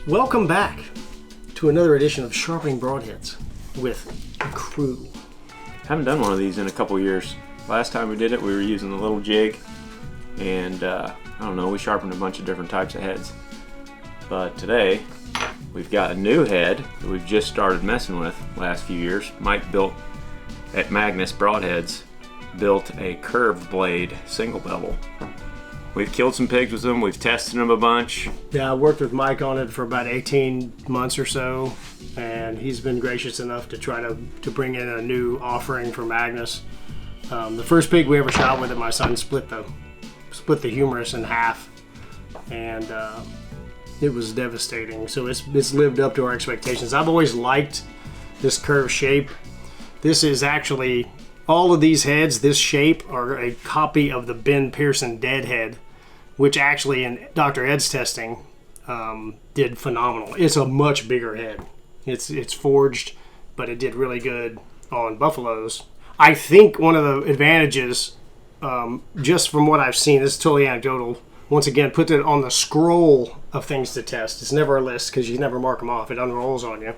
Welcome back to another edition of Sharpening Broadheads with the crew. Haven't done one of these in a couple years. Last time we did it, we were using the little jig, and I don't know, we sharpened a bunch of different types of heads. But today, we've got a new head that we've just started messing with last few years. Mike built at Magnus Broadheads, built a curved blade single bevel. We've killed some pigs with them, we've tested them a bunch. Yeah, I worked with Mike on it for about 18 months or so, and he's been gracious enough to try to bring in a new offering for Magnus. The first pig we ever shot with it, my son split the humerus in half, and it was devastating. So it's lived up to our expectations. I've always liked this curved shape. This is actually, all of these heads, this shape, are a copy of the Ben Pearson deadhead, which actually in Dr. Ed's testing did phenomenal. It's a much bigger head. It's forged, but it did really good on buffaloes. I think one of the advantages, just from what I've seen, this is totally anecdotal, once again, put it on the scroll of things to test. It's never a list because you never mark them off. It unrolls on you.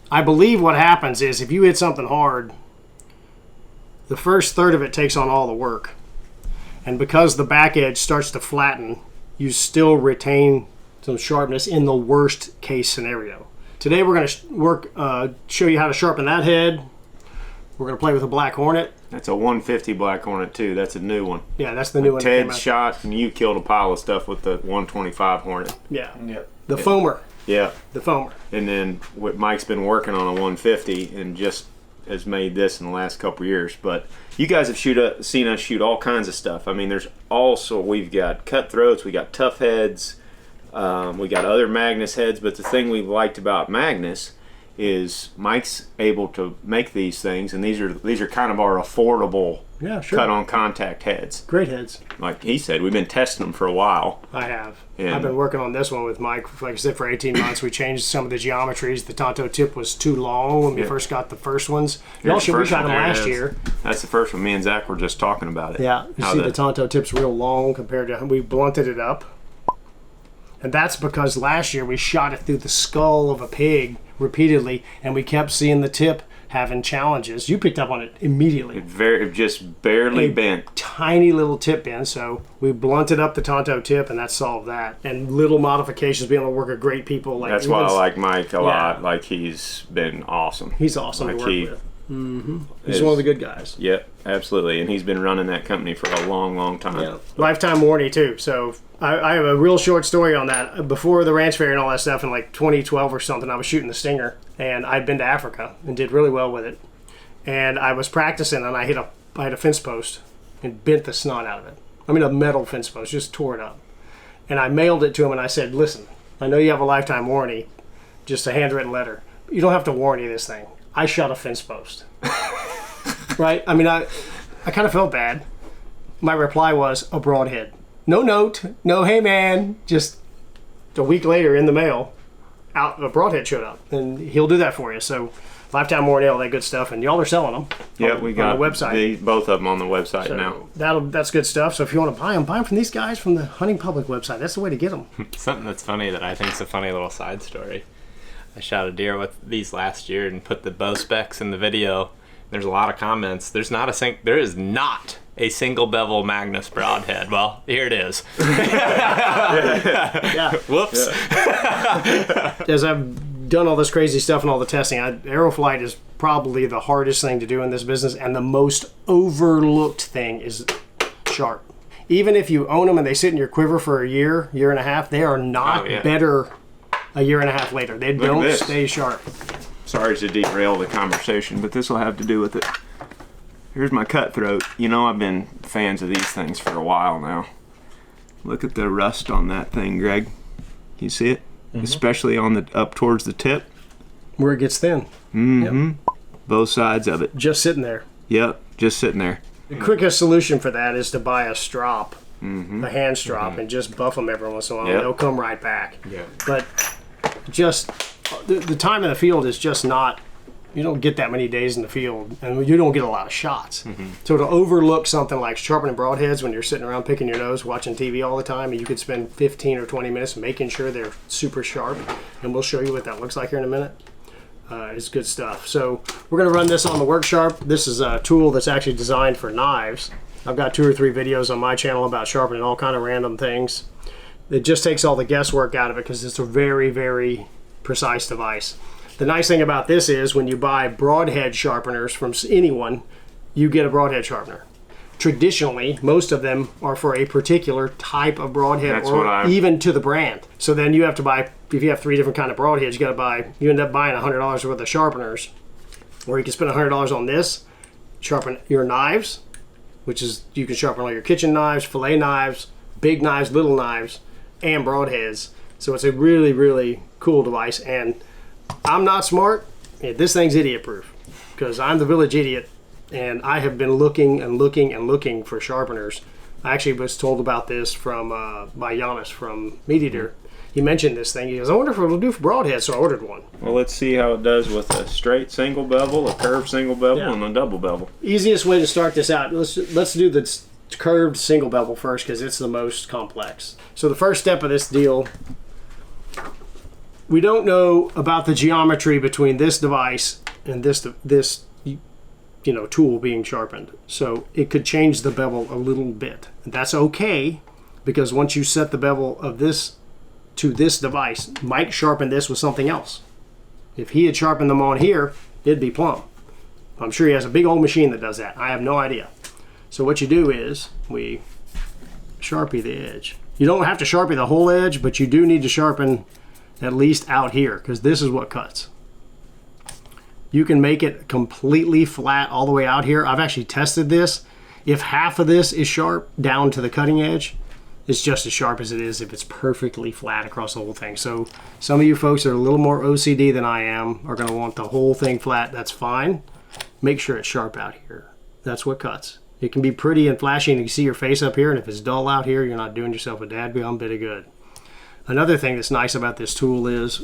I believe what happens is if you hit something hard, the first third of it takes on all the work. And because the back edge starts to flatten, you still retain some sharpness in the worst case scenario. Today we're going to show you how to sharpen that head. We're going to play with a Black Hornet. That's a 150 Black Hornet too. That's a new one. Yeah, that's the new one. Ted shot and you killed a pile of stuff with the 125 Hornet. Yeah. The foamer. Yeah. The foamer. And then what Mike's been working on a 150 and just has made this in the last couple years. But you guys have seen us shoot all kinds of stuff. I mean, there's also, we've got cutthroats, we got tough heads, we got other Magnus heads. But the thing we liked about Magnus is Mike's able to make these things, and these are kind of our affordable cut on contact heads. Great heads. Like he said, we've been testing them for a while. I have. I've been working on this one with Mike, like I said, for 18 months. We changed some of the geometries. The Tonto tip was too long when we first got the first ones. We shot them last year. That's the first one. Me and Zach were just talking about it. Yeah, you see the Tonto tip's real long compared to, we blunted it up. And that's because last year we shot it through the skull of a pig repeatedly, and we kept seeing the tip having challenges. You picked up on it immediately. It just barely bent. Tiny little tip bend, so we blunted up the Tonto tip, and that solved that. And little modifications, being able to work with great people. That's why I like Mike a lot. Like, he's been awesome. He's awesome to work with. Mm-hmm. He's one of the good guys. Yep, absolutely. And he's been running that company for a long, long time. Yeah. Lifetime warranty, too. So I have a real short story on that. Before the ranch fair and all that stuff in like 2012 or something, I was shooting the Stinger, and I'd been to Africa and did really well with it. And I was practicing, and I had a fence post and bent the snot out of it. I mean, a metal fence post, just tore it up. And I mailed it to him, and I said, listen, I know you have a lifetime warranty, just a handwritten letter. You don't have to warranty this thing. I shot a fence post. Right? I mean, I kind of felt bad. My reply was a broadhead. No note, no hey man. Just a week later in the mail, a broadhead showed up, and he'll do that for you. So lifetime warranty, all that good stuff, and y'all are selling them. Yeah, we got on the website. Both of them on the website now. That's good stuff. So if you want to buy them from these guys from the Hunting Public website. That's the way to get them. Something that's funny that I think is a funny little side story. I shot a deer with these last year and put the bow specs in the video. There's a lot of comments. There is not a single bevel Magnus Broadhead. Well, here it is. Yeah. Whoops. Yeah. As I've done all this crazy stuff and all the testing, aeroflight is probably the hardest thing to do in this business, and the most overlooked thing is sharp. Even if you own them and they sit in your quiver for a year and a half, they are not better a year and a half later. They don't stay sharp. Sorry to derail the conversation, but this will have to do with it. Here's my cutthroat. You know, I've been fans of these things for a while now. Look at the rust on that thing, Greg. Can you see it? Mm-hmm. Especially on the up towards the tip. Where it gets thin. Mm-hmm. Yep. Both sides of it. Just sitting there. Yep, just sitting there. The quickest solution for that is to buy a strop, a hand strop, and just buff them every once in a while. They'll come right back. Yeah. But just the time in the field is just not You don't get that many days in the field, and you don't get a lot of shots. So to overlook something like sharpening broadheads when you're sitting around picking your nose, watching TV all the time, and you could spend 15 or 20 minutes making sure they're super sharp, and we'll show you what that looks like here in a minute. It's good stuff. So we're going to run this on the Work Sharp. This is a tool that's actually designed for knives. I've got 2 or 3 videos on my channel about sharpening all kind of random things. It just takes all the guesswork out of it because it's a very, very precise device. The nice thing about this is when you buy broadhead sharpeners from anyone, you get a broadhead sharpener. Traditionally, most of them are for a particular type of broadhead, or even to the brand. So then you have to buy, if you have 3 different kind of broadheads, you end up buying $100 worth of sharpeners. Or you can spend $100 on this, sharpen your knives, which is, you can sharpen all your kitchen knives, fillet knives, big knives, little knives, and broadheads. So it's a really, really cool device. And I'm not smart. This thing's idiot proof because I'm the village idiot, and I have been looking and looking and looking for sharpeners. I actually was told about this from by Giannis from Meat Eater. He mentioned this thing. He goes, I wonder if it'll do for broadhead, so I ordered one. Well, let's see how it does with a straight single bevel, a curved single bevel, and a double bevel. Easiest way to start this out, let's do the curved single bevel first because it's the most complex. So the first step of this deal, we don't know about the geometry between this device and this tool being sharpened. So it could change the bevel a little bit. And that's okay, because once you set the bevel of this to this device, Mike sharpened this with something else. If he had sharpened them on here, it'd be plumb. I'm sure he has a big old machine that does that. I have no idea. So what you do is we Sharpie the edge. You don't have to Sharpie the whole edge, but you do need to sharpen at least out here, because this is what cuts. You can make it completely flat all the way out here. I've actually tested this. If half of this is sharp down to the cutting edge, it's just as sharp as it is if it's perfectly flat across the whole thing. So some of you folks that are a little more OCD than I am are gonna want the whole thing flat. That's fine. Make sure it's sharp out here. That's what cuts. It can be pretty and flashy and you can see your face up here, and if it's dull out here, you're not doing yourself a dadgum bit of good. Another thing that's nice about this tool is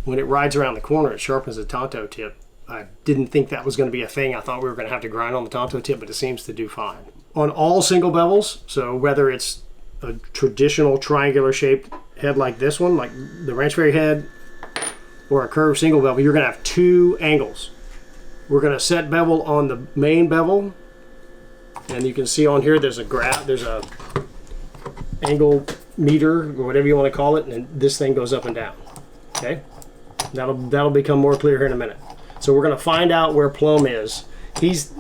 when it rides around the corner, it sharpens the Tonto tip. I didn't think that was going to be a thing. I thought we were going to have to grind on the Tonto tip, but it seems to do fine. On all single bevels, so whether it's a traditional triangular shaped head like this one, like the Ranch Fairy head, or a curved single bevel, you're going to have 2 angles. We're going to set bevel on the main bevel, and you can see on here there's a angle meter or whatever you want to call it, and this thing goes up and down. Okay, that'll become more clear here in a minute. So we're going to find out where plumb is.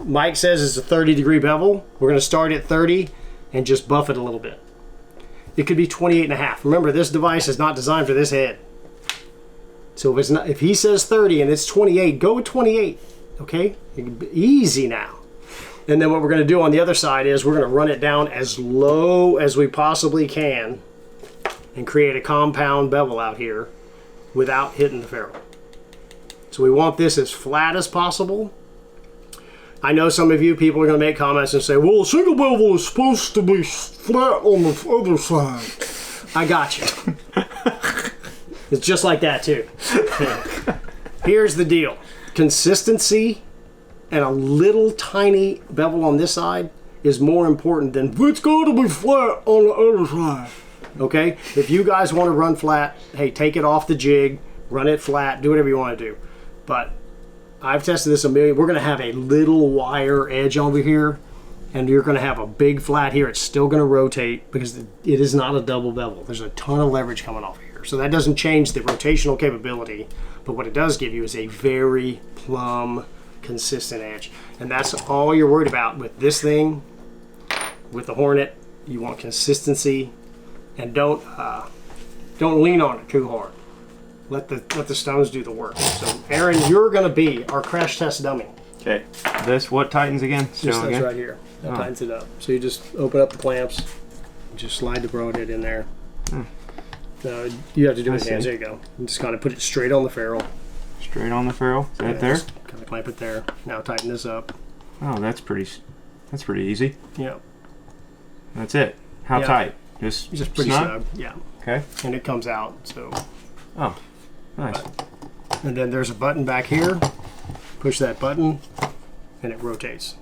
Mike says it's a 30-degree bevel. We're going to start at 30 and just buff it a little bit. It could be 28.5. Remember, this device is not designed for this head. So if he says 30 and it's 28, go with 28. Okay, easy now. And then what we're going to do on the other side is we're going to run it down as low as we possibly can and create a compound bevel out here without hitting the ferrule. So we want this as flat as possible. I know some of you people are going to make comments and say, well, a single bevel is supposed to be flat on the other side. I got you. It's just like that too. Here's the deal. Consistency and a little tiny bevel on this side is more important than it's got to be flat on the other side. Okay? If you guys want to run flat, hey, take it off the jig, run it flat, do whatever you want to do. But I've tested this a million. We're going to have a little wire edge over here, and you're going to have a big flat here. It's still going to rotate because it is not a double bevel. There's a ton of leverage coming off here. So that doesn't change the rotational capability, but what it does give you is a very plumb, consistent edge. And that's all you're worried about with this thing. With the Hornet, you want consistency, and don't lean on it too hard. Let the stones do the work. So Aaron, you're going to be our crash test dummy. Okay. This what tightens again? That's right here. That tightens it up. So you just open up the clamps, and just slide the broadhead in there. No, you have to do it with hands. There you go. And just kind of put it straight on the ferrule. Straight on the ferrule. Is that there? Just kind of clamp it there. Now tighten this up. Oh, that's pretty easy. Yeah. That's it. How tight? Just pretty snug. Yeah. Okay. And it comes out. So. Oh, nice. And then there's a button back here. push that button, and it rotates.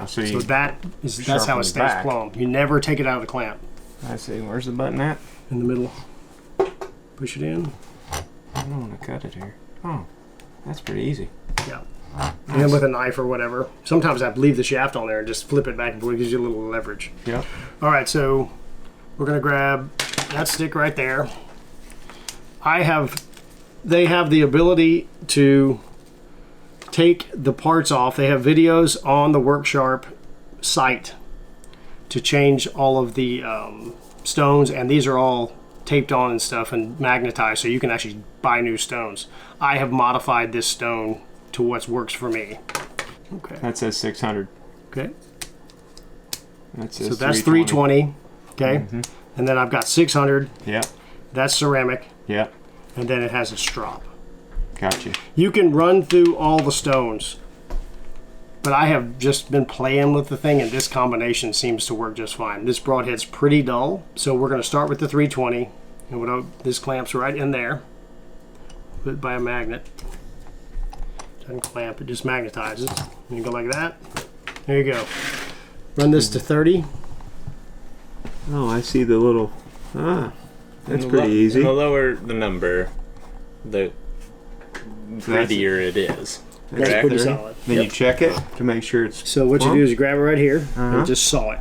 So that's how it stays back. plumb. You never take it out of the clamp. I see. Where's the button at? In the middle. Push it in. I don't want to cut it here. Oh, that's pretty easy. Yeah. And then with a knife or whatever. Sometimes I leave the shaft on there and just flip it back and forth. It gives you a little leverage. Yeah. All right, so we're going to grab that stick right there. They have the ability to take the parts off. They have videos on the WorkSharp site to change all of the stones, and these are all taped on and stuff and magnetized, so you can actually buy new stones. I have modified this stone to what works for me. Okay. That says 600. Okay. That says So that's 320. Okay. Mm-hmm. And then I've got 600. Yeah. That's ceramic. Yeah. And then it has a strop. Gotcha. You can run through all the stones, but I have just been playing with the thing, and this combination seems to work just fine. This broadhead's pretty dull, so we're going to start with the 320. And this clamps right in there, put by a magnet. Doesn't clamp, it just magnetizes. And you go like that. There you go. Run this to 30. Oh, I see the little. That's pretty easy. The lower the number, the grittier it is. That's Correct? pretty solid. Then you check it to make sure it's. So what you do is you grab it right here and just saw it.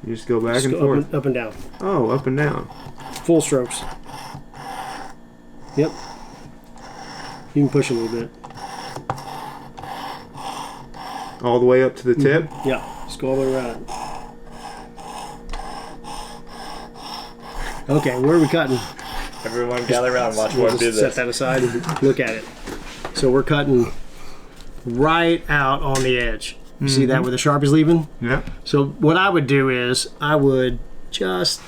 You just go back Just and go forth. up and down. Oh, up and down. Full strokes. Yep. You can push a little bit. All the way up to the tip. Yeah. Just go all the way around. Okay, where are we cutting? Everyone gather around and watch We'll Ward do just set this. that aside and look at it. So we're cutting right out on the edge. You see that where the Sharpie's leaving? Yeah. So what I would do is I would just...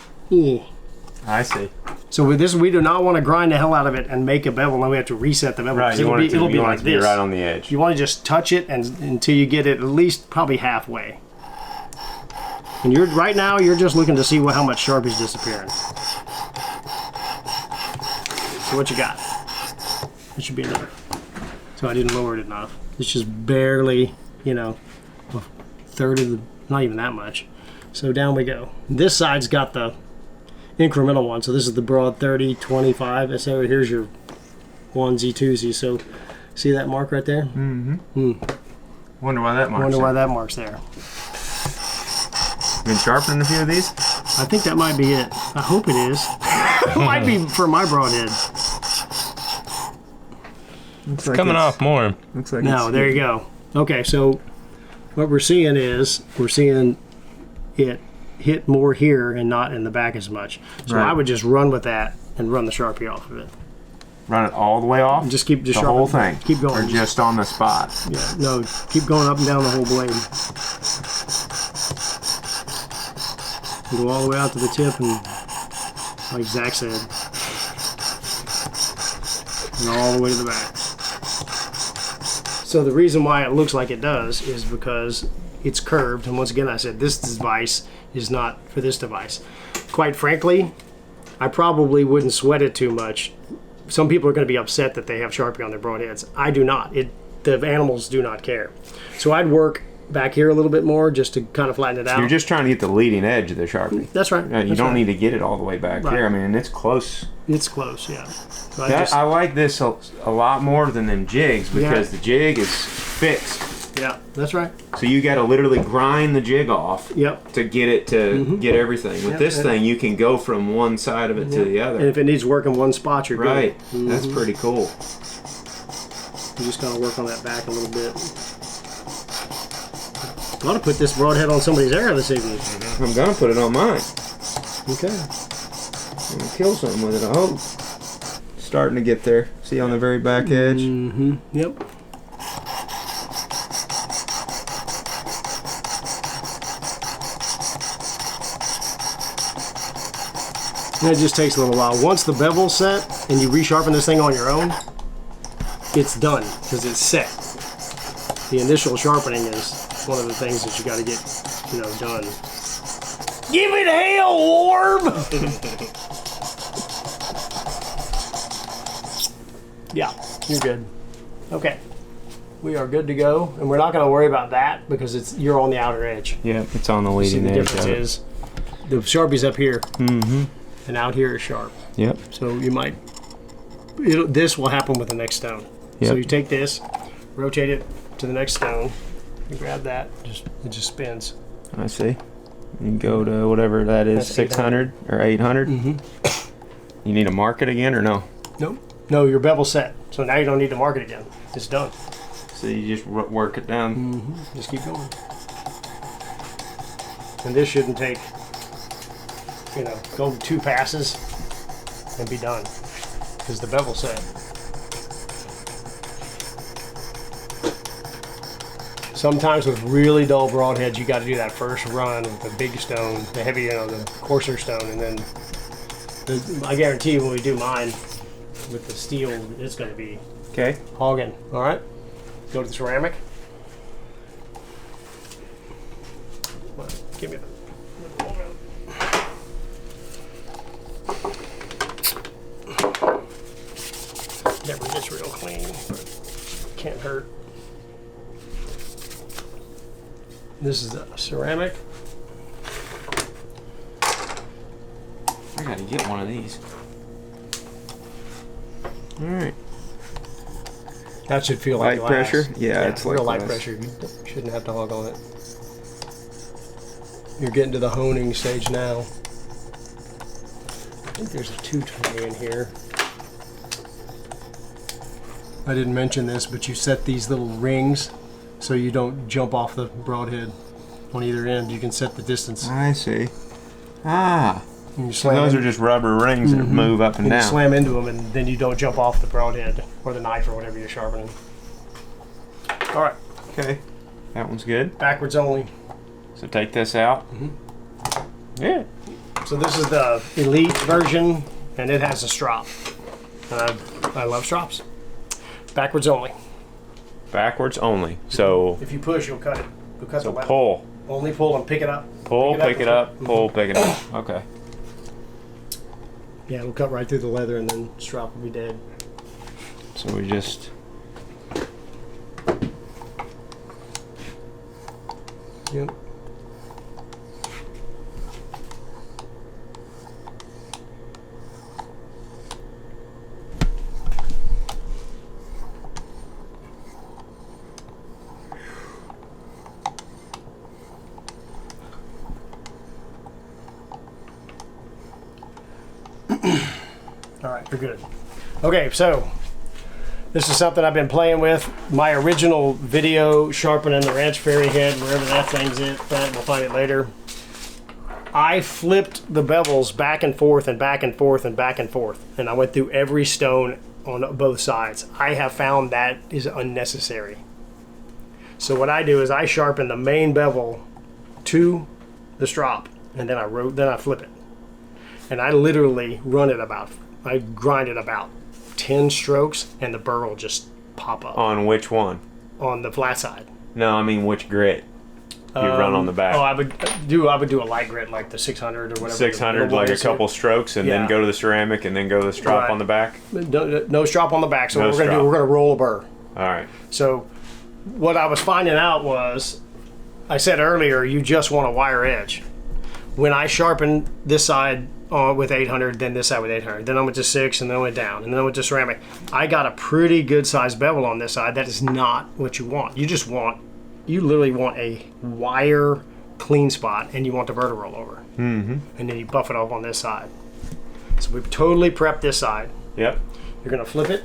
I see. So with this, we do not want to grind the hell out of it and make a bevel, and then we have to reset the bevel. Right. You want it to, it'll be you want like it to be this. right on the edge. You want to just touch it until you get it at least probably halfway. And right now you're just looking to see how much Sharpie's disappearing. So what you got? It should be enough. So I didn't lower it enough. It's just barely, a third of the, not even that much. So down we go. This side's got the incremental one. So this is the broad 30, 25. So here's your onesie, twosie. So see that mark right there? Wonder why that marks. Wonder why that mark's there. Been sharpening a few of these? I think that might be it. I hope it is. It might be for my broadhead. Looks It's coming off more. Looks like No, there you go. Okay, so what we're seeing is it hit more here and not in the back as much. So Right. I would just run with that and run the Sharpie off of it. Run it all the way off? And just keep the whole thing? Keep going. Or just on the spot? Yeah, no, keep going up and down the whole blade. Go all the way out to the tip, and like Zach said, and all the way to the back. So the reason why it looks like it does is because it's curved, and once again I said this device is not for this device. Quite frankly, I probably wouldn't sweat it too much. Some people are going to be upset that they have Sharpie on their broadheads. I do not. The animals do not care. So I'd work back here a little bit more just to kind of flatten it out. You're just trying to get the leading edge of the Sharpie. That's right. You don't need to get it all the way back Right. here. I mean, it's close. It's close, yeah. So I like this a lot more than them jigs because the jig is fixed. yeah, that's right. So you got to literally grind the jig off Yep. to get it to get everything. With this thing, you can go from one side of it to the And other. if it needs work in one spot, you're Right. good. That's pretty cool. You just gotta work on that back a little bit. I ought to put this broadhead on somebody's arrow this evening. I'm gonna put it on mine. Okay. I'm gonna kill something with it. I hope. Starting to get there. See on the very back edge. Yep. And it just takes a little while. Once the bevel's set and you resharpen this thing on your own, it's done because it's set. The initial sharpening is one of the things that you got to get, done. Give it hell, Warb! Yeah. You're good. Okay. We are good to go, and we're not going to worry about that because you're on the outer edge. Yeah, it's on the See, leading the edge. difference is the Sharpie's up here, and out here is sharp. Yep. So you might, this will happen with the next stone. Yep. So you take this, rotate it to the next stone, you grab that, it just spins. I see. You go to whatever that is, That's 600 or 800. You need to mark it again or no? Nope. No, your bevel's set. So now you don't need to mark it again. It's done. So you just work it down. Just keep going. And this shouldn't take, go 2 passes and be done. Because the bevel's set. Sometimes with really dull broadheads, you got to do that first run with the big stone, the heavy, the coarser stone, and then I guarantee when we do mine with the steel, it's going to be hogging. All right, go to the ceramic. Come on, give me the. Never gets real clean, but can't hurt. This is the ceramic. I gotta get one of these. Alright. That should feel like light pressure? glass. Yeah, it's like real light glass. pressure. You shouldn't have to hog on it. You're getting to the honing stage now. I think there's a 220 in here. I didn't mention this, but you set these little rings so you don't jump off the broadhead on either end. You can set the distance. I see. Ah. And you So slam those in- are just rubber rings that move up and and you down. slam into them, and then you don't jump off the broadhead or the knife or whatever you're sharpening. All right, Okay. That one's good. backwards only. So take this out. Yeah. So this is the elite version, and it has a strop. And I love strops. Backwards only. Backwards only. So If you push, you'll cut it. You'll cut the leather. pull. Only pull and pick it up. Pull, pick it up, Mhm. pull, pick it up. Okay. Yeah, it'll cut right through the leather, and then strop will be dead. So we just Yep. All right, you're good. Okay, so this is something I've been playing with. My original video, sharpening the Ranch Fairy head, wherever that thing's at, we'll find it later. I flipped the bevels back and forth and back and forth and back and forth, and I went through every stone on both sides. I have found that is unnecessary. So what I do is I sharpen the main bevel to the strop, and then I flip it, and I literally I grind it about 10 strokes, and the burr will just pop up on which one? on the flat side. No, I mean which grit you run on the back. Oh, I would do a light grit like the 600 or whatever. 600, like a couple strokes, and Yeah. then go to the ceramic, and then go to the strop Right. on the back. No strop on the back. So No what we're gonna do, strop. we're gonna roll a burr. All right. So what I was finding out was, I said earlier, you just want a wire edge. When I sharpened this side with 800, then this side with 800, then I went to 6, and then I went down, and then I went to ceramic. I got a pretty good sized bevel on this side. That is not what you want. You literally want a wire clean spot, and you want the burr to roll over. And then you buff it off on this side. So we've totally prepped this side. Yep. You're gonna flip it,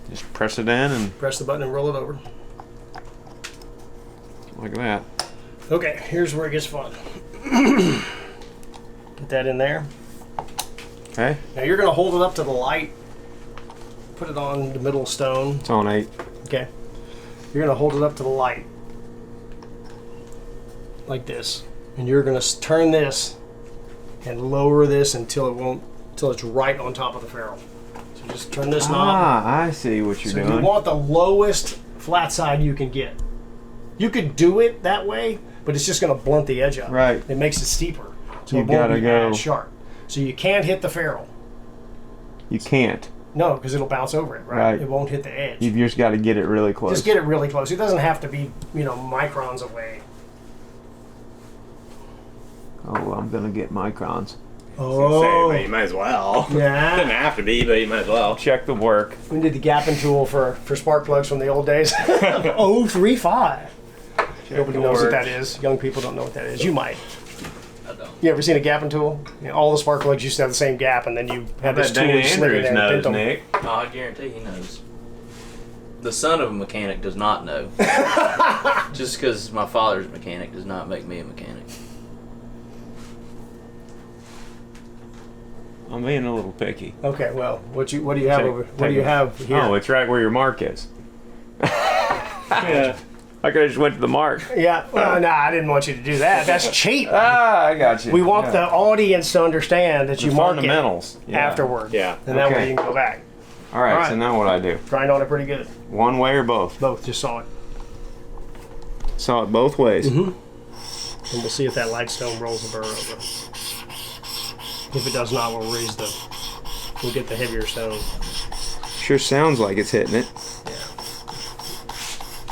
Just press it in, and press the button, and roll it over. like that. Okay, here's where it gets fun. Get that in there. Okay. Now you're gonna hold it up to the light. Put it on the middle stone. It's on 8. Okay. You're gonna hold it up to the light. Like this. And you're gonna turn this and lower this until it's right on top of the ferrule. So just turn this knob. Ah, I see what you're So doing. you want the lowest flat side you can get. You could do it that way, but it's just gonna blunt the edge up. Right. It makes it steeper. So You it won't gotta be go- as sharp. So you can't hit the ferrule. You can't. No, because it'll bounce over it, right? Right. It won't hit the edge. You've just got to get it really close. Just get it really close. It doesn't have to be, microns away. Oh, I'm gonna get microns. Oh, Say, but you might as well. Yeah. Doesn't have to be, but you might as well. Check the work. we did the gapping tool for spark plugs from the old days. 035. Nobody knows what that is. Young people don't know what that is. You might. I don't. You ever seen a gapping tool? All the spark plugs used to have the same gap, and then you had this tool you slid in there and bent them. Nick. Oh, I guarantee he knows. The son of a mechanic does not know. Just because my father's a mechanic does not make me a mechanic. I'm being a little picky. Okay, well, what do you have over? What do you have here? Oh, it's right where your mark is. Yeah. I could have just went to the mark. Yeah, well, no, I didn't want you to do that. That's cheap. Ah, I got you. We want the audience to understand that you mark it fundamentals. Yeah. afterward. Yeah. And that way Okay. you can go back. All right, All right. so now what I do? Grind on it pretty good. One way or both? Both, just saw it. Saw it both ways. And we'll see if that light stone rolls the burr over. If it does not, we'll get the heavier stone. Sure sounds like it's hitting it.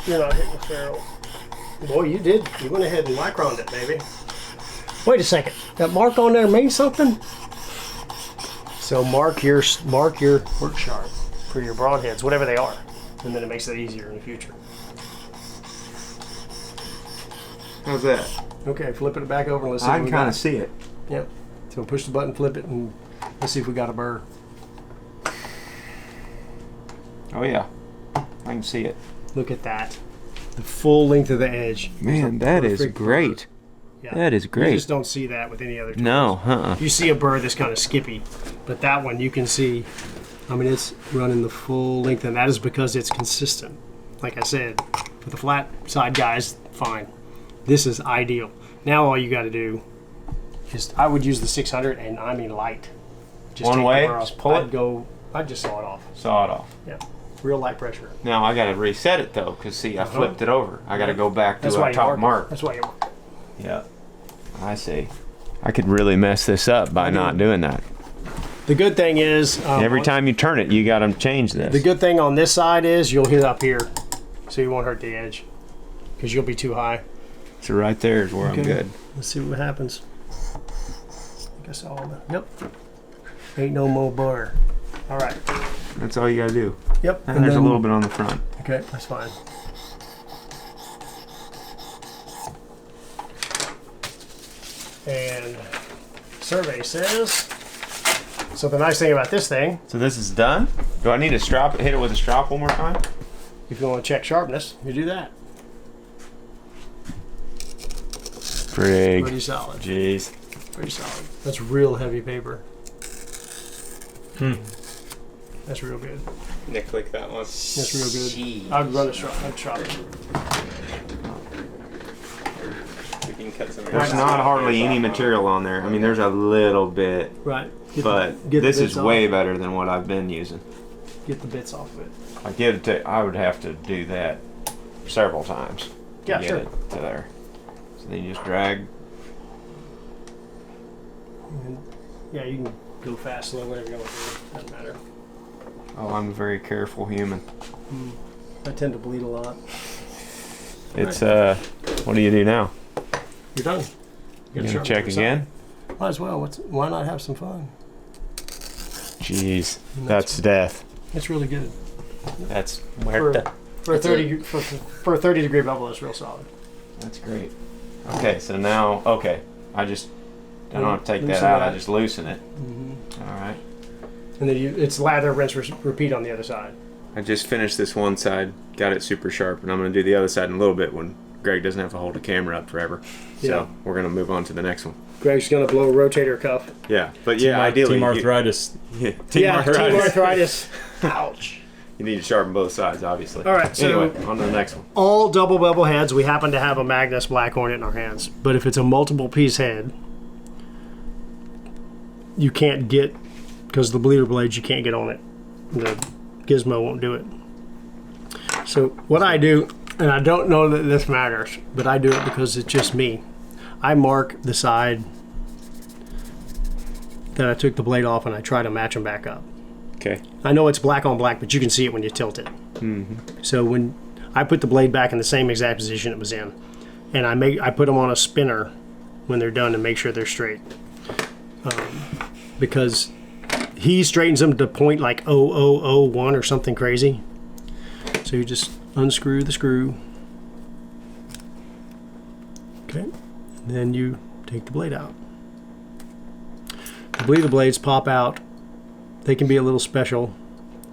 You're not hitting the ferrule. Boy, you did. You went ahead and microned it, baby. Wait a second. That mark on there means something? So mark your work sharp for your broadheads, whatever they are. And then it makes it easier in the future. How's that? Okay, flip it back over and let's see I what can we kind got. of see it. Yep. So push the button, flip it, and let's see if we got a burr. Oh yeah, I can see it. Look at that. The full length of the edge. Man, that is Perfect great. Yeah. That is You great. just don't see that with any other tool. No, You see a burr that's kind of skippy, but that one you can see, it's running the full length, and that is because it's consistent. Like I said, for the flat side guys, fine. This is ideal. Now all you got to do is, I would use the 600, and light. Just One take the way? burr off. Just pull it? I'd just saw it off. Saw it off. Yeah, real light pressure. Now I got to reset it though, because see, I flipped it over. I got to go back to That's a why you top mark. That's why you mark. Yeah, I see. I could really mess this up by not doing that. The good thing is, Every time you turn it, you got to change this. the good thing on this side is you'll hit up here, so you won't hurt the edge, because you'll be too high. So right there is where I'm good. Let's see what happens. I think I saw all that. Yep. Ain't no more burr. All right. That's all you got to do. Yep. And there's a little bit on the front. Okay, that's fine. And survey says. So the nice thing about this thing, So this is done? Do I need to hit it with a strop one more time? if you want to check sharpness, you do that. Frig. Pretty solid. Jeez. Pretty solid. That's real heavy paper. That's real good. Nick click that one. That's real good. Jeez. I'd run a strop. We can cut some. There's not hardly any material on there. I mean, there's a little bit, Right. but get the this bits is off. way better than what I've been using. Get the bits off of it. I would have to do that several times to Yeah, get sure. it to there. So then you just drag. Yeah, you can go fast, slow, whatever you want to do. Doesn't matter. Oh, I'm a very careful human. I tend to bleed a lot. It's what do you do now? You're done. You gotta gonna sharpen check the other again? side. Might as well. Why not have some fun? Jeez, that's death. It's really good. That's For, for a 30 for a 30-degree bevel, it's real solid. That's great. Okay, so now I don't have to take that Loosen out. that. I just loosen it. All right. And then it's lather, rinse, repeat on the other side. I just finished this one side, got it super sharp, and I'm going to do the other side in a little bit when Greg doesn't have to hold the camera up forever. Yeah. So we're going to move on to the next one. Greg's gonna blow a rotator cuff. Yeah, but yeah, ideally. Team arthritis. Team arthritis. Team arthritis. Ouch. You need to sharpen both sides, obviously. All right, so- anyway, on to the next one. All double bevel heads, we happen to have a Magnus Black Hornet in our hands. But if it's a multiple piece head, you can't get, because the bleeder blades, you can't get on it. The gizmo won't do it. So what I do, and I don't know that this matters, but I do it because it's just me. I mark the side that I took the blade off and I try to match them back up. Okay. I know it's black on black, but you can see it when you tilt it. So when I put the blade back in the same exact position it was in, and I put them on a spinner when they're done to make sure they're straight, because he straightens them to point like 0001 or something crazy. So you just unscrew the screw. Okay, and then you take the blade out. I believe the blades pop out. They can be a little special.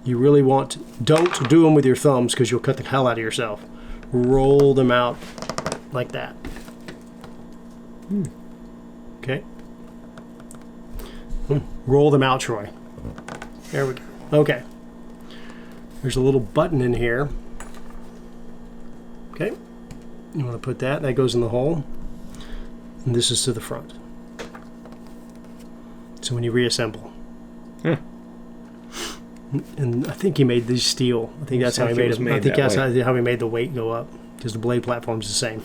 You really want to, don't do them with your thumbs because you'll cut the hell out of yourself. Roll them out like that. Okay. Roll them out, Troy. There we go. Okay. There's a little button in here. Okay. You want to put that. That goes in the hole. And this is to the front. So when you reassemble. And I think he made these steel. I think that's how he made it. I think that's how he made the weight go up, because the blade platform's the same.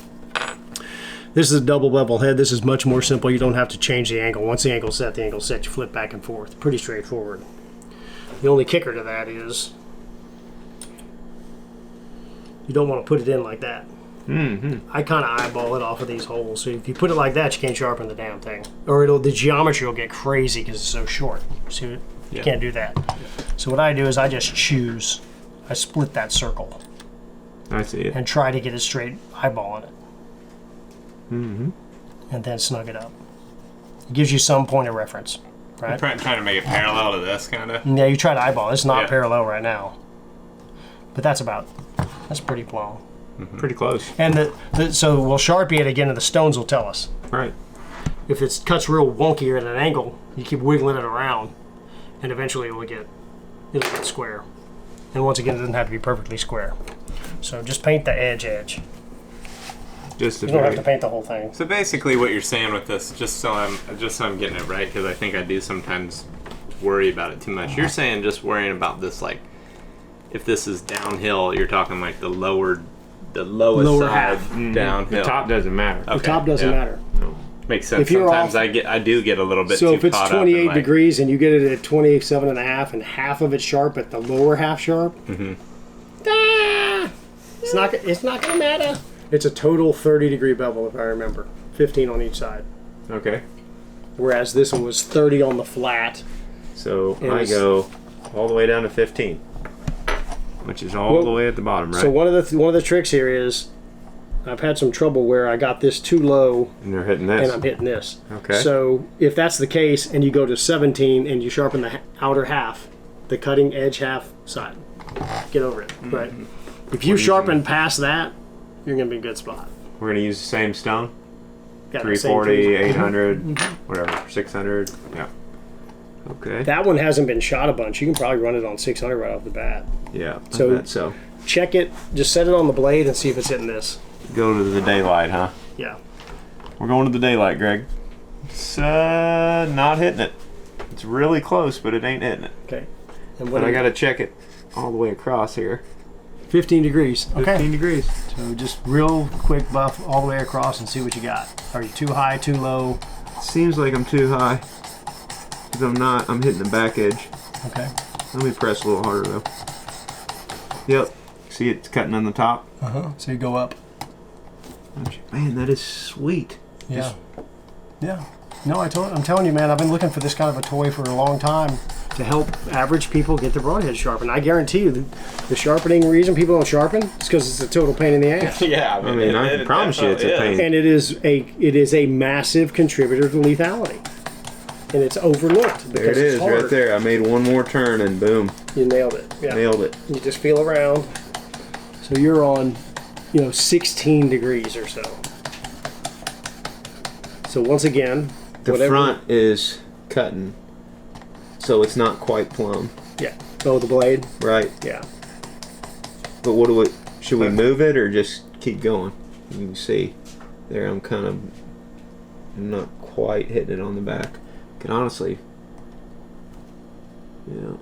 This is a double bevel head. This is much more simple. You don't have to change the angle. Once the angle's set, you flip back and forth. Pretty straightforward. The only kicker to that is you don't want to put it in like that. I kind of eyeball it off of these holes. So if you put it like that, you can't sharpen the damn thing, or the geometry will get crazy because it's so short. See, you can't do that. So what I do is I just choose. I split that circle. I see it. And try to get a straight eyeball on it. And then snug it up. It gives you some point of reference, right? I'm trying to make it parallel to this, kind of. Yeah, you try to eyeball. It's not parallel right now, but that's pretty long. Pretty close. And so we'll Sharpie it again, and the stones will tell us. Right. If it cuts real wonky at an angle, you keep wiggling it around, and eventually it'll get square. And once again, it doesn't have to be perfectly square. So just paint the edge. You don't have to paint the whole thing. So basically, what you're saying with this, just so I'm getting it right, because I think I do sometimes worry about it too much. You're saying just worrying about this, like if this is downhill, you're talking like the lowest Lower side half. downhill. The top doesn't matter. The top doesn't matter. No. Makes sense. If you're Sometimes off- I do get a little bit So too if it's caught 28 up in, like, degrees and you get it at 27 and a half, and half of it sharp at the lower half sharp, it's not gonna matter. It's a total 30-degree bevel, if I remember, 15 on each side. Okay. Whereas this one was 30 on the flat. So I go all the way down to 15, which is all the way at the bottom, right? So one of the tricks here is I've had some trouble where I got this too low and you're hitting this. and I'm hitting this. Okay. So if that's the case and you go to 17 and you sharpen the outer half, the cutting edge half side, get over it. Right. If you sharpen past that, you're going to be in a good spot. We're going to use the same stone? Got the same 340, tools. 800, whatever, 600. Yeah. Okay. That one hasn't been shot a bunch. You can probably run it on 600 right off the bat. Yeah. So check it. Just set it on the blade and see if it's hitting this. Go to the daylight, huh? Yeah. We're going to the daylight, Greg. It's not hitting it. It's really close, but it ain't hitting it. Okay. And But I got to check it all the way across here. 15 degrees. Okay. 15 degrees. So just real quick buff all the way across and see what you got. Are you too high, too low? Seems like I'm too high. Because I'm not. I'm hitting the back edge. Okay. Let me press a little harder, though. Yep. See it's cutting on the top? So you go up. Man, that is sweet. Yeah. Yeah. No, I'm telling you, man, I've been looking for this kind of a toy for a long time to help average people get their broadhead sharpened. I guarantee you the sharpening reason people don't sharpen is because it's a total pain in the ass. Yeah, I mean, I promise you it's a pain. And it is a massive contributor to lethality. And it's overlooked because There it is, it's hard. right there. I made one more turn and boom, You nailed it. Yeah. nailed it. You just feel around. So you're on, 16 degrees or so. So once again, The front is cutting, so it's not quite plumb, Yeah. Oh, the blade. right? Yeah. But should we move it or just keep going? You can see there I'm kind of not quite hitting it on the back. Can honestly, yeah.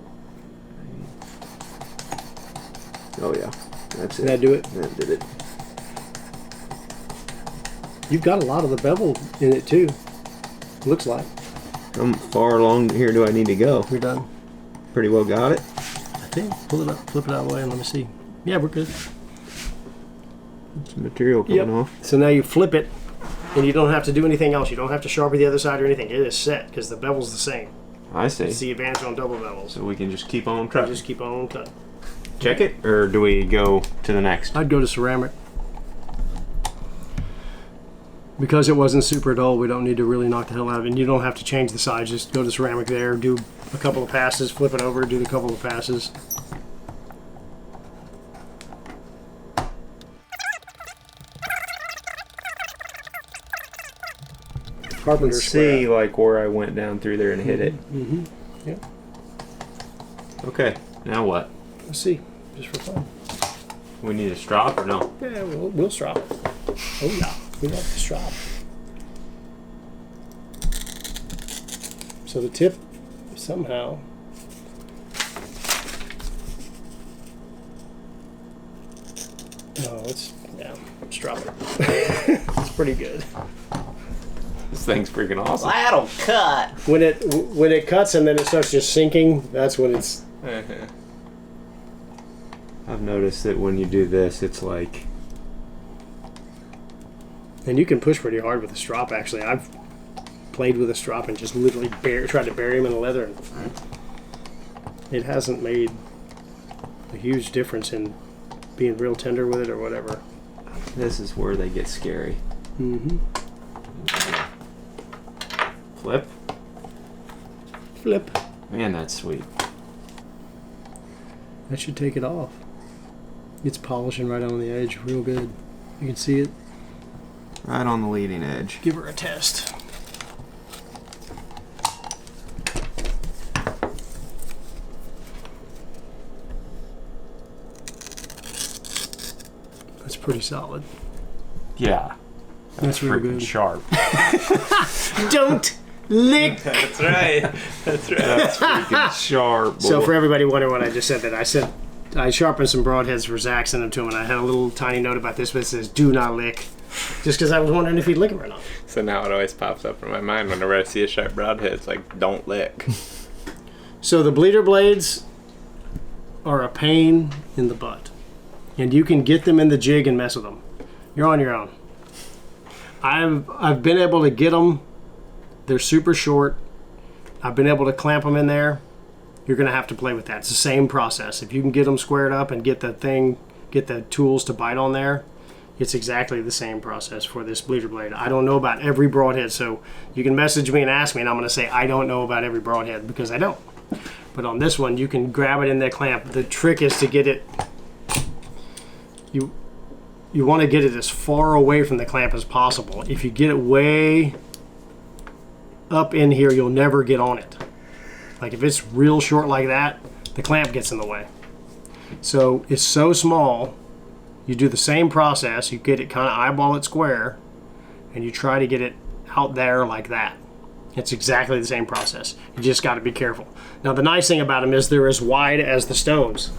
Oh yeah, that's it. Did that do it? That did it. You've got a lot of the bevel in it too. Looks like. How far along here do I need to go? You're done. pretty well got it. I think. Pull it up, flip it out of the way, and let me see. Yeah, we're good. Some material coming off. So now you flip it, and you don't have to do anything else. You don't have to sharpen the other side or anything. It is set because the bevel's the same. I see. It's the advantage on double bevels. So we can just keep on cutting. Just keep on cutting. Check it, or do we go to the next? I'd go to ceramic. Because it wasn't super dull, we don't need to really knock the hell out of it. And you don't have to change the size. Just go to ceramic there, do a couple of passes, flip it over, do the couple of passes. Carpenter See, square. like where I went down through there and hit it. Mm-hmm. Yeah. Okay, now what? Let's see, just for fun. We need a strop or no? Yeah, we'll strop. Oh yeah, we love to strop. So the tip somehow. Oh, let's drop it. It's pretty good. This thing's freaking awesome. That'll cut. When it cuts and then it starts just sinking, that's when it's. I've noticed that when you do this, it's like. And you can push pretty hard with a strop. Actually, I've played with a strop and just literally tried to bury him in the leather, and it hasn't made a huge difference in being real tender with it or whatever. This is where they get scary. Mm-hmm. Flip. Flip. Man, that's sweet. That should take it off. It's polishing right on the edge, real good. You can see it. Right on the leading edge. Give her a test. That's pretty solid. Yeah. That's real Freaking good. sharp. Don't lick. That's right. That's right. That's freaking sharp. So boy. for everybody wondering what I just said, I sharpened some broadheads for Zach, sent them to him, and I had a little tiny note about this, but it says "Do not lick," just because I was wondering if he'd lick them or not. So now it always pops up in my mind whenever I see a sharp broadhead. It's like, don't lick. So the bleeder blades are a pain in the butt, and you can get them in the jig and mess with them. You're on your own. I've been able to get them. They're super short. I've been able to clamp them in there. You're going to have to play with that. It's the same process. If you can get them squared up and get the tools to bite on there, it's exactly the same process for this bleeder blade. I don't know about every broadhead, so you can message me and ask me, and I'm going to say I don't know about every broadhead because I don't. But on this one, you can grab it in that clamp. The trick is to get it. You want to get it as far away from the clamp as possible. If you get it way up in here, you'll never get on it. Like if it's real short like that, the clamp gets in the way. So it's so small, you do the same process, you get it kind of eyeball it square, and you try to get it out there like that. It's exactly the same process. You just got to be careful. Now the nice thing about them is they're as wide as the stones.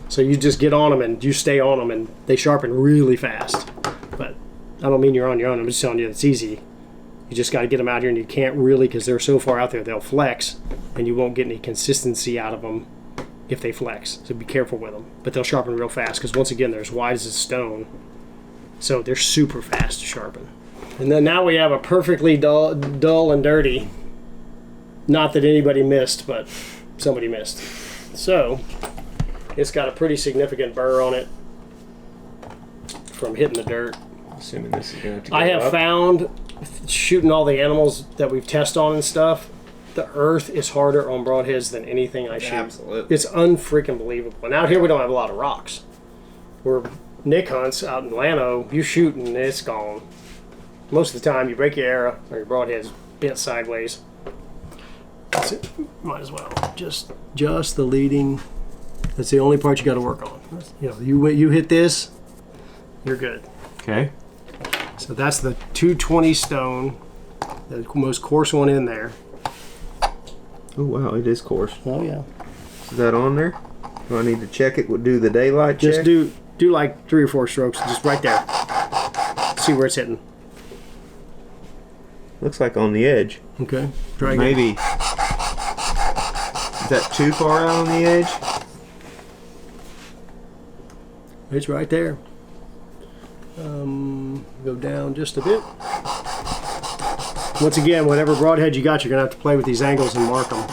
So you just get on them and you stay on them and they sharpen really fast. But I don't mean you're on your own, I'm just telling you it's easy. You just got to get them out here, and you can't really, because they're so far out there, they'll flex, and you won't get any consistency out of them if they flex. So be careful with them. But they'll sharpen real fast, because once again, they're as wide as a stone. So they're super fast to sharpen. And then now we have a perfectly dull and dirty. Not that anybody missed, but somebody missed. So it's got a pretty significant burr on it from hitting the dirt. Assuming this is going to have to go I have up. found, shooting all the animals that we've tested on and stuff, the earth is harder on broadheads than anything I shoot. Absolutely. It's unfreaking believable. And out here we don't have a lot of rocks. Where Nick hunts out in Lano, you shoot and it's gone. Most of the time you break your arrow or your broadhead's bent sideways. That's it. Might as well. Just the leading. That's the only part you got to work on. You know, you hit this, you're good. Okay. So that's the 220 stone, the most coarse one in there. Oh wow, it is coarse. Oh yeah. Is that on there? Do I need to check it? Do the daylight check? Just do like 3 or 4 strokes, just right there. See where it's hitting. Looks like on the edge. Okay. Try again. Maybe step too far out on the edge? It's right there. Go down just a bit. Once again, whatever broadhead you got, you're gonna have to play with these angles and mark them.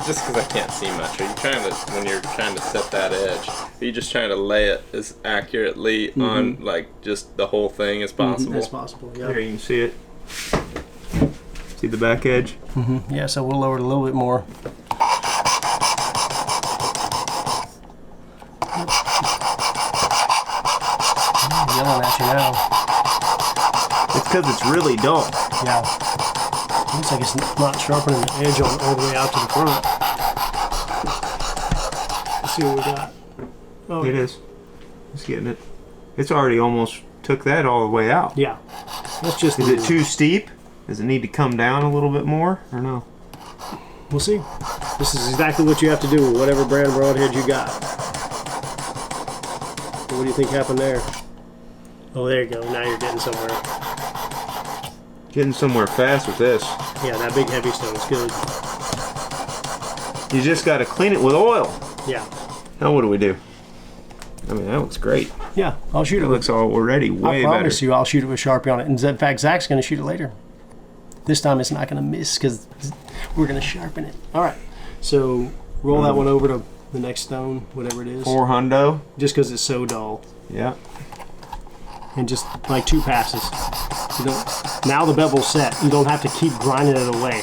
Just because I can't see much, are you trying to, when you're trying to set that edge, are you just trying to lay it as accurately on like just the whole thing as possible? As possible, yeah. There, you can see it. See the back edge? Yeah, so we'll lower it a little bit more. Yelling at you now. It's because it's really dull. Yeah. Looks like it's not sharpening the edge on all the way out to the front. Let's see what we got. Oh, It is. It's getting it. It's already almost took that all the way out. yeah. That's just. Is it too steep? Does it need to come down a little bit more, or no? We'll see. This is exactly what you have to do with whatever brand broadhead you got. So what do you think happened there? Oh, there you go. Now you're getting somewhere. Getting somewhere fast with this. Yeah, that big heavy stone is good. You just got to clean it with oil. Yeah. Now what do we do? I mean, that looks great. Yeah, I'll shoot It it. looks already way I better. promise you, I'll shoot it with Sharpie on it. And in fact, Zach's going to shoot it later. This time it's not going to miss because we're going to sharpen it. All right. So roll that one over to the next stone, whatever it is. 4 hundo. Just because it's so dull. Yeah. And just like 2 passes. You don't, now the bevel's set. You don't have to keep grinding it away.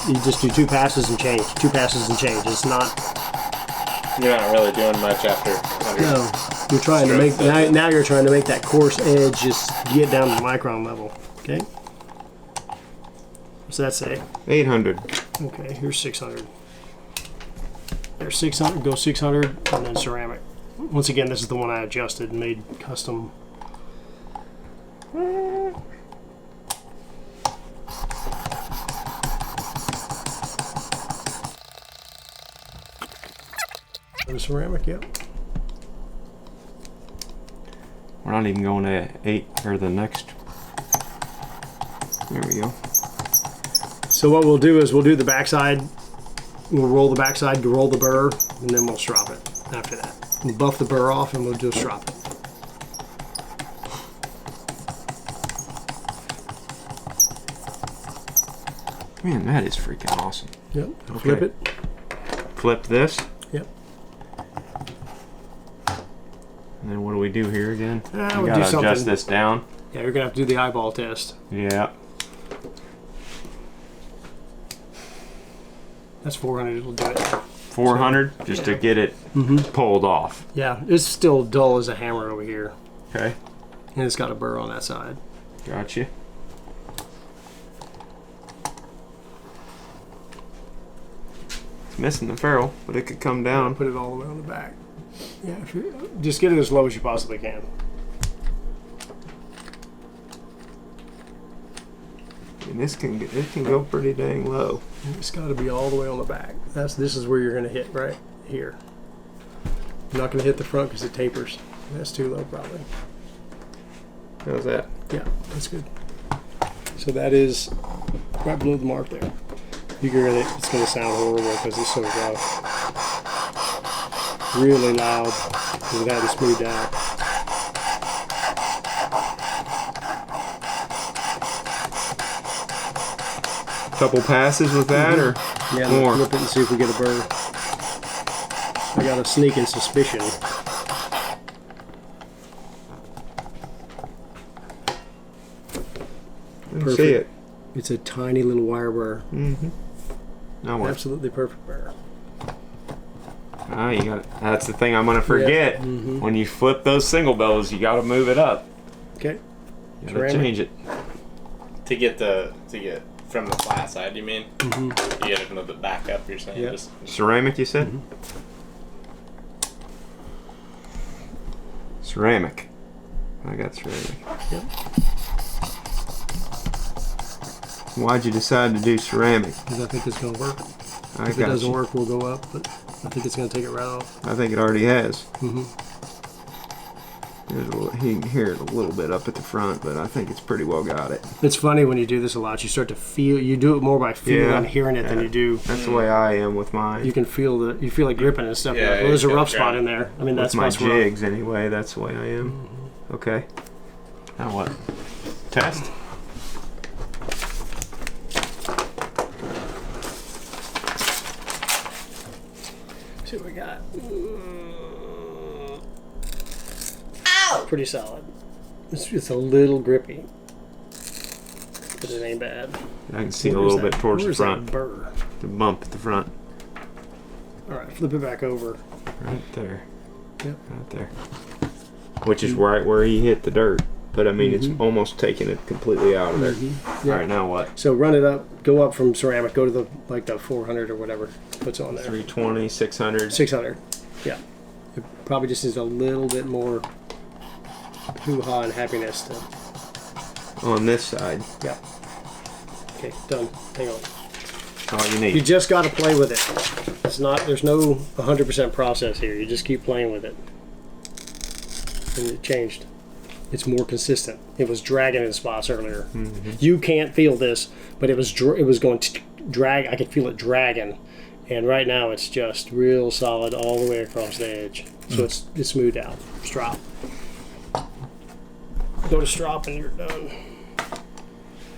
You just do 2 passes and change. 2 passes and change. It's not. You're not really doing much after. No, you're trying to make now you're trying to make that coarse edge just get down to micron level. Okay. What's that say? 800. Okay, here's 600. There's 600. Go 600, and then ceramic. Once again, this is the one I adjusted and made custom. The ceramic, yep. We're not even going to 8 or the next. There we go. So what we'll do is we'll do the backside. We'll roll the backside to roll the burr, and then we'll strop it after that. We'll buff the burr off, and we'll just strop it. Man, that is freaking awesome. Yep. Okay. Flip it. Flip this. Yep. And then what do we do here again? We'll we do gotta adjust something. this down. Yeah, you're gonna have to do the eyeball test. Yeah. That's 400. It'll do it. 400 just to get it pulled off. Yeah, it's still dull as a hammer over here, Okay. and it's got a burr on that side. Gotcha. It's missing the ferrule, but it could come down. Put it all the way on the back. Yeah, if you, just get it as low as you possibly can. And it can go pretty dang low. It's got to be all the way on the back. This is where you're gonna hit right here. You're not gonna hit the front because it tapers. That's too low probably. How's that? Yeah, that's good. So that is right below the mark there. You can hear it. It's gonna sound horrible because it's so rough. Really loud because it hadn't smoothed out. Couple passes with that, or Yeah, more? flip it and see if we get a burr. I got a sneaking suspicion. Didn't see it. It's a tiny little wire burr. No what? Absolutely perfect burr. Ah, you got. That's the thing I'm gonna forget. When you flip those single bells, you got to move it up. Okay. You got to Ceramic. change it. To get from the flat side, you mean? You gotta move it back up. You're saying Yep. just Ceramic, you said? Ceramic. I got ceramic. Yep. Why'd you decide to do ceramic? Because I think it's going to work. I If it got doesn't you. work, we'll go up, but I think it's going to take it right off. I think it already has. You can hear it a little bit up at the front, but I think it's pretty well got it. It's funny when you do this a lot. You start to feel. You do it more by feeling and hearing it than you do. That's the way I am with mine. You can feel you feel like gripping and stuff. Yeah, Well, there's a rough yeah. spot in there. I mean, that's with my what's wrong. jigs anyway. That's the way I am. Okay. Now what? Test. See what we got. Ow! Pretty solid. It's a little grippy, but it ain't bad. I can see a little bit towards the front. That burr? The bump at the front. All right, flip it back over. Right there. Yep. Right there. Which is right where he hit the dirt. But I mean, it's almost taking it completely out of there. Yeah. All right, now what? So run it up, go up from ceramic, go to the 400 or whatever puts on there. 320, 600. 600. Yeah. It probably just needs a little bit more hoo-ha and happiness to. On this side. Yeah. Okay, done. Hang on. All you You need. just got to play with it. It's not. There's no 100% process here. You just keep playing with it. And it changed. It's more consistent. It was dragging in spots earlier. You can't feel this, but it was going to drag. I could feel it dragging, and right now it's just real solid all the way across the edge. So it's smoothed out. Strop. Go to strop and you're done.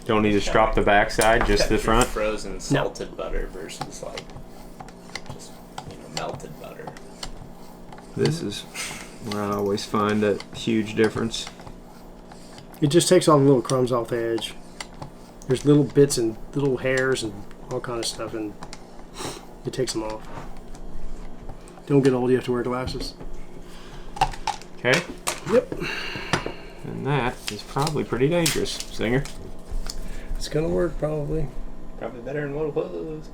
Don't need to strop the backside, just the front. Frozen salted butter versus like just melted butter. This is where I always find a huge difference. It just takes all the little crumbs off the edge. There's little bits and little hairs and all kind of stuff, and it takes them off. Don't get old, you have to wear glasses. Okay? Yep. And that is probably pretty dangerous, Singer. It's gonna work probably. Probably better than what it was.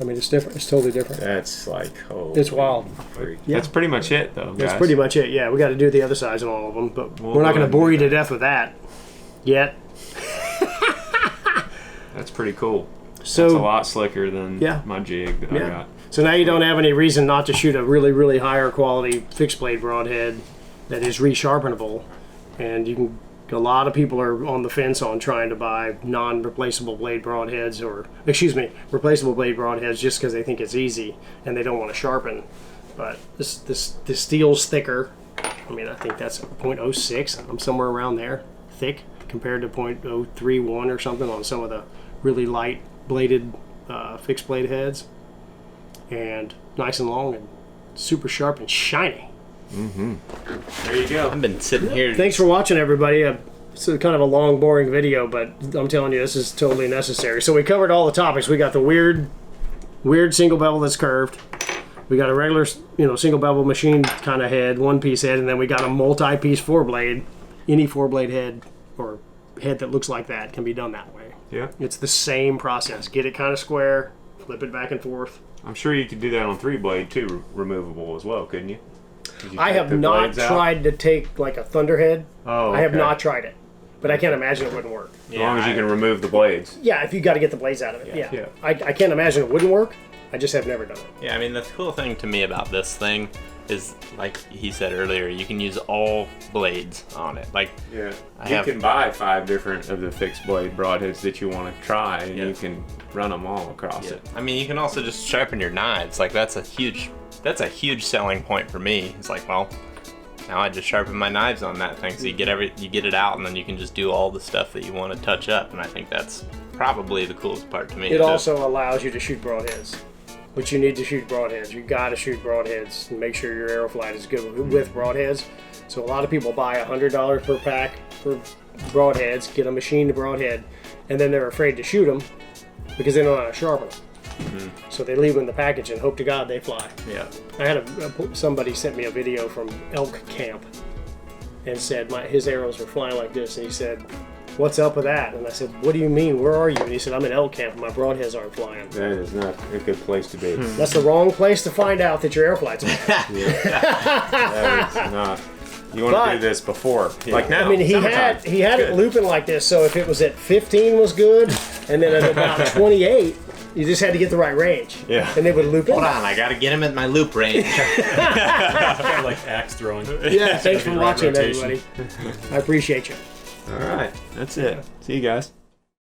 I mean, it's different. It's totally different. That's like, oh. It's wild. Yeah. That's pretty much it, though, guys. That's pretty much it. Yeah, we got to do the other sides on all of them, but We'll we're not go going ahead to bore and you do to death with that yet. That's pretty cool. So It's a lot slicker than Yeah. my jig that I Yeah. got. So now you don't have any reason not to shoot a really, really higher quality fixed blade broadhead that is resharpenable, and you can. A lot of people are on the fence on trying to buy non-replaceable blade broadheads, or replaceable blade broadheads, just because they think it's easy and they don't want to sharpen. But this steel's thicker. I mean, I think that's a .06. I'm somewhere around there, thick compared to .031 or something on some of the really light bladed fixed blade heads, and nice and long and super sharp and shiny. There you go. I've been sitting here. Thanks for watching, everybody. It's kind of a long, boring video, but I'm telling you, this is totally necessary. So we covered all the topics. We got the weird single bevel that's curved. We got a regular, single bevel machine kind of head, one-piece head, and then we got a multi-piece four-blade. Any four-blade head or head that looks like that can be done that way. Yeah. It's the same process. Get it kind of square, flip it back and forth. I'm sure you could do that on 3-blade, too, removable as well, couldn't you? Could you I take have the not blades out? tried to take like a thunderhead. Oh, I have okay. not tried it, but I can't imagine it wouldn't work. As long as you can remove the blades. Yeah, if you got to get the blades out of it. Yeah. Yeah. I can't imagine it wouldn't work. I just have never done it. Yeah, I mean, the cool thing to me about this thing is, like he said earlier, you can use all blades on it. Like, Yeah. I You have- can buy 5 different of the fixed blade broadheads that you want to try, and Yeah. you can run them all across it. I mean, you can also just sharpen your knives. Like, that's a huge selling point for me. It's like, well, now I just sharpen my knives on that thing, so you get it out, and then you can just do all the stuff that you want to touch up. And I think that's probably the coolest part to me. It also allows you to shoot broadheads, but you need to shoot broadheads. You got to shoot broadheads and make sure your arrow flight is good with broadheads. So a lot of people buy $100 per pack for broadheads, get a machined broadhead, and then they're afraid to shoot them because they don't know how to sharpen them. So they leave them in the package and hope to God they fly. Yeah. I had somebody sent me a video from elk camp and said his arrows were flying like this, and he said, "What's up with that?" And I said, "What do you mean? Where are you?" And he said, "I'm in elk camp and my broadheads aren't flying." That is not a good place to be. That's the wrong place to find out that your air flight's bad. That is not. You want But- to do this before. Like now. I mean, he summertime. had it looping like this, so if it was at 15 was good, and then at about 28, You just had to get the right range. Yeah. And they would loop it. Hold on, I gotta get him at my loop range. Kind of like axe throwing. Yeah, thanks for Right watching, rotation. everybody. I appreciate you. All right. That's it. See you guys.